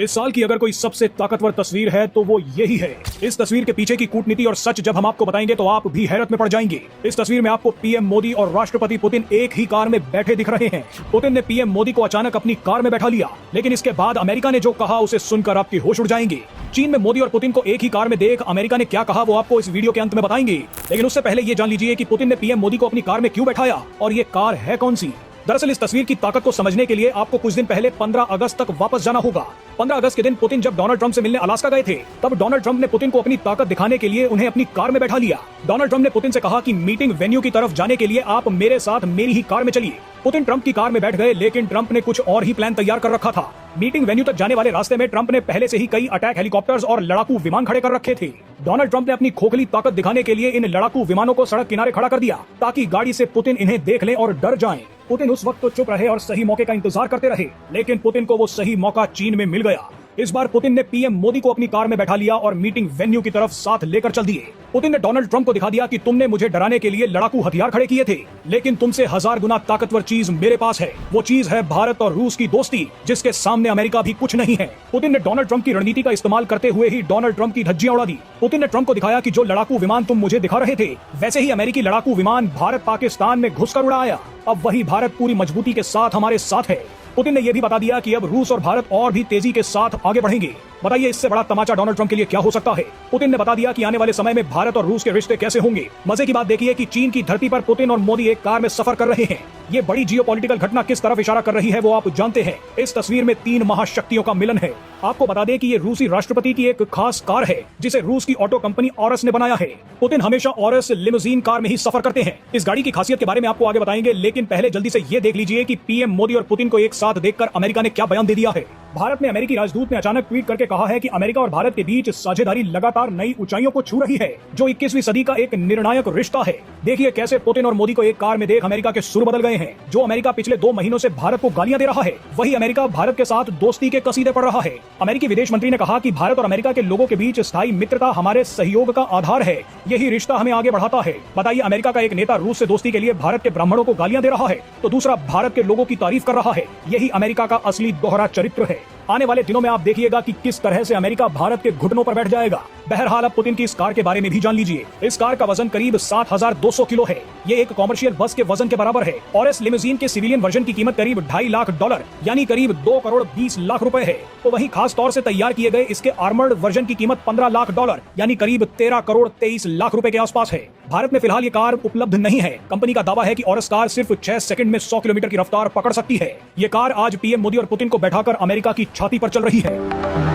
इस साल की अगर कोई सबसे ताकतवर तस्वीर है तो वो यही है। इस तस्वीर के पीछे की कूटनीति और सच जब हम आपको बताएंगे तो आप भी हैरत में पड़ जाएंगे। इस तस्वीर में आपको पीएम मोदी और राष्ट्रपति पुतिन एक ही कार में बैठे दिख रहे हैं। पुतिन ने पीएम मोदी को अचानक अपनी कार में बैठा लिया, लेकिन इसके बाद अमेरिका ने जो कहा उसे सुनकर आपके होश उड़ जाएंगे। चीन में मोदी और पुतिन को एक ही कार में देख अमेरिका ने क्या कहा वो आपको इस वीडियो के अंत में बताएंगे। लेकिन उससे पहले ये जान लीजिए कि पुतिन ने पीएम मोदी को अपनी कार में क्यों बैठाया और ये कार है कौन सी। दरअसल इस तस्वीर की ताकत को समझने के लिए आपको कुछ दिन पहले 15 अगस्त तक वापस जाना होगा। 15 अगस्त के दिन पुतिन जब डोनाल्ड ट्रंप से मिलने अलास्का गए थे, तब डोनाल्ड ट्रंप ने पुतिन को अपनी ताकत दिखाने के लिए उन्हें अपनी कार में बैठा लिया। डोनाल्ड ट्रंप ने पुतिन से कहा कि मीटिंग वेन्यू की तरफ जाने के लिए आप मेरे साथ मेरी ही कार में चलिए। पुतिन ट्रंप की कार में बैठ गए, लेकिन ट्रंप ने कुछ और ही प्लान तैयार कर रखा था। मीटिंग वेन्यू तक जाने वाले रास्ते में ट्रंप ने पहले से ही कई अटैक हेलीकॉप्टर्स और लड़ाकू विमान खड़े कर रखे थे। डोनाल्ड ट्रंप ने अपनी खोखली ताकत दिखाने के लिए इन लड़ाकू विमानों को सड़क किनारे खड़ा कर दिया ताकि गाड़ी से पुतिन इन्हें देख ले और डर जाएं। पुतिन उस वक्त तो चुप रहे और सही मौके का इंतजार करते रहे, लेकिन पुतिन को वो सही मौका चीन में मिल गया। इस बार पुतिन ने पीएम मोदी को अपनी कार में बैठा लिया और मीटिंग वेन्यू की तरफ साथ लेकर चल दिए। पुतिन ने डोनाल्ड ट्रंप को दिखा दिया कि तुमने मुझे डराने के लिए लड़ाकू हथियार खड़े किए थे, लेकिन तुमसे 1000 गुना ताकतवर चीज मेरे पास है। वो चीज है भारत और रूस की दोस्ती, जिसके सामने अमेरिका भी कुछ नहीं है। पुतिन ने डोनाल्ड ट्रंप की रणनीति का इस्तेमाल करते हुए ही डोनाल्ड ट्रंप की धज्जियां उड़ा दी। पुतिन ने ट्रंप को दिखाया कि जो लड़ाकू विमान तुम मुझे दिखा रहे थे, वैसे ही अमेरिकी लड़ाकू विमान भारत पाकिस्तान में घुसकर उड़ाया। अब वही भारत पूरी मजबूती के साथ हमारे साथ है। पुतिन ने यह भी बता दिया कि अब रूस और भारत और भी तेजी के साथ आगे बढ़ेंगे। बताइए इससे बड़ा तमाचा डोनाल्ड ट्रंप के लिए क्या हो सकता है। पुतिन ने बता दिया कि आने वाले समय में भारत और रूस के रिश्ते कैसे होंगे। मजे की बात देखिए कि चीन की धरती पर पुतिन और मोदी एक कार में सफर कर रहे हैं। ये बड़ी जियोपॉलिटिकल घटना किस तरफ इशारा कर रही है वो आप जानते हैं। इस तस्वीर में 3 महाशक्तियों का मिलन है। आपको बता दें कि ये रूसी राष्ट्रपति की एक खास कार है जिसे रूस की ऑटो कंपनी ऑरस ने बनाया है। पुतिन हमेशा ऑरस लिमोजीन कार में ही सफर करते हैं। इस गाड़ी की खासियत के बारे में आपको आगे बताएंगे, लेकिन पहले जल्दी से ये देख लीजिए कि पीएम मोदी और पुतिन को एक साथ देखकर अमेरिका ने क्या बयान दे दिया है। भारत में अमेरिकी राजदूत ने अचानक ट्वीट करके कहा है कि अमेरिका और भारत के बीच साझेदारी लगातार नई ऊंचाइयों को छू रही है, जो 21वीं सदी का एक निर्णायक रिश्ता है। देखिए कैसे पुतिन और मोदी को एक कार में देख अमेरिका के सुर बदल गए हैं। जो अमेरिका पिछले 2 महीनों से भारत को गालियां दे रहा है, वही अमेरिका भारत के साथ दोस्ती के कसीदे पढ़ रहा है। अमेरिकी विदेश मंत्री ने कहा कि भारत और अमेरिका के लोगों के बीच स्थायी मित्रता हमारे सहयोग का आधार है। यही रिश्ता हमें आगे बढ़ाता है। बताइए, अमेरिका का एक नेता रूस से दोस्ती के लिए भारत के ब्राह्मणों को गालियां दे रहा है, तो दूसरा भारत के लोगों की तारीफ कर रहा है। यही अमेरिका का असली दोहरा चरित्र है। आने वाले दिनों में आप देखिएगा कि किस तरह से अमेरिका भारत के घुटनों पर बैठ जाएगा। बहरहाल अब पुतिन की इस कार के बारे में भी जान लीजिए। इस कार का वजन करीब 7200 किलो है। ये एक कॉमर्शियल बस के वजन के बराबर है और इस लिमोजीन के सिविलियन वर्जन की कीमत करीब $2.5 लाख यानी करीब 2 करोड़ 20 लाख रुपए है। तो वहीं खास तौर से तैयार किए गए इसके आर्मर्ड वर्जन की कीमत $15 लाख यानी करीब 13 करोड़ 23 लाख रुपए के आसपास है। भारत में फिलहाल ये कार उपलब्ध नहीं है। कंपनी का दावा है कि ऑरस कार सिर्फ 6 सेकंड में 100 किलोमीटर की रफ्तार पकड़ सकती है। ये कार आज पीएम मोदी और पुतिन को बैठाकर अमेरिका की छाती पर चल रही है।